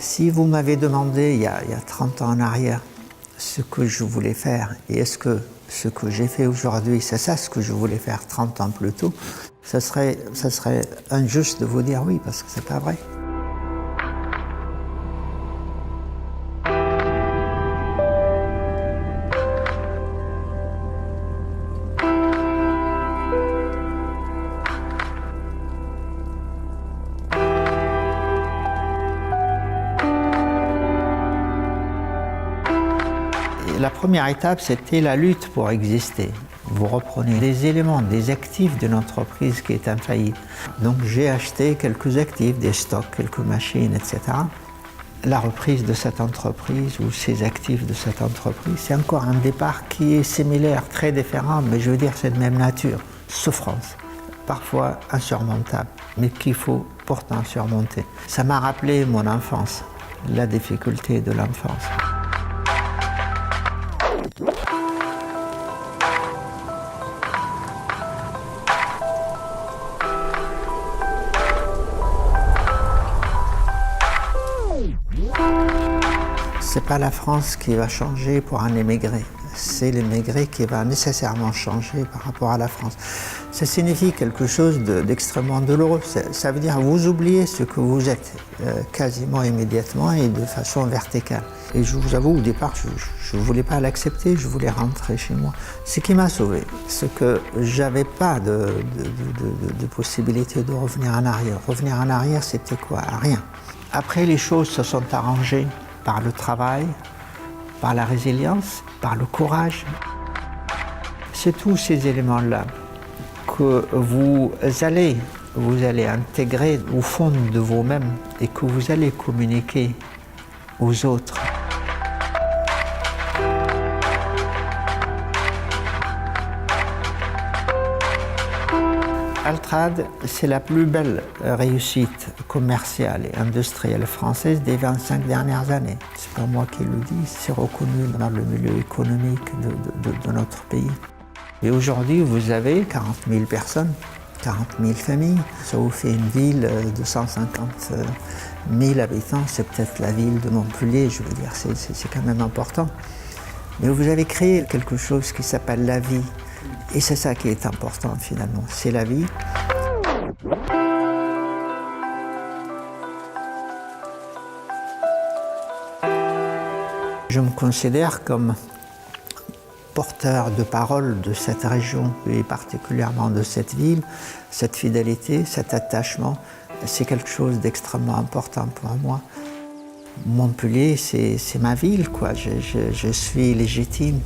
Si vous m'avez demandé il y a 30 ans en arrière ce que je voulais faire, et est-ce que ce que j'ai fait aujourd'hui, c'est ça ce que je voulais faire 30 ans plus tôt, ça serait injuste de vous dire oui, parce que c'est pas vrai. La première étape, c'était la lutte pour exister. Vous reprenez des éléments, des actifs d'une entreprise qui est infaillible. Donc j'ai acheté quelques actifs, des stocks, quelques machines, etc. La reprise de cette entreprise ou ces actifs de cette entreprise, c'est encore un départ qui est similaire, très différent, mais je veux dire c'est de même nature. Souffrance, parfois insurmontable, mais qu'il faut pourtant surmonter. Ça m'a rappelé mon enfance, la difficulté de l'enfance. C'est pas la France qui va changer pour un émigré, c'est l'émigré qui va nécessairement changer par rapport à la France. Ça signifie quelque chose d'extrêmement douloureux. Ça veut dire vous oubliez ce que vous êtes quasiment immédiatement et de façon verticale. Et je vous avoue, au départ, je ne voulais pas l'accepter, je voulais rentrer chez moi. Ce qui m'a sauvé, c'est que j'avais pas de possibilité de revenir en arrière. Revenir en arrière, c'était quoi? Rien. Après, les choses se sont arrangées par le travail, par la résilience, par le courage. C'est tous ces éléments-là que vous allez intégrer au fond de vous-même et que vous allez communiquer aux autres. Altrad, c'est la plus belle réussite commerciale et industrielle française des 25 dernières années. C'est pas moi qui le dis, c'est reconnu dans le milieu économique de notre pays. Et aujourd'hui, vous avez 40 000 personnes, 40 000 familles. Ça vous fait une ville de 150 000 habitants. C'est peut-être la ville de Montpellier, je veux dire, c'est quand même important. Mais vous avez créé quelque chose qui s'appelle la vie. Et c'est ça qui est important finalement, c'est la vie. Je me considère comme porteur de parole de cette région et particulièrement de cette ville. Cette fidélité, cet attachement, c'est quelque chose d'extrêmement important pour moi. Montpellier, c'est ma ville, quoi. Je suis légitime.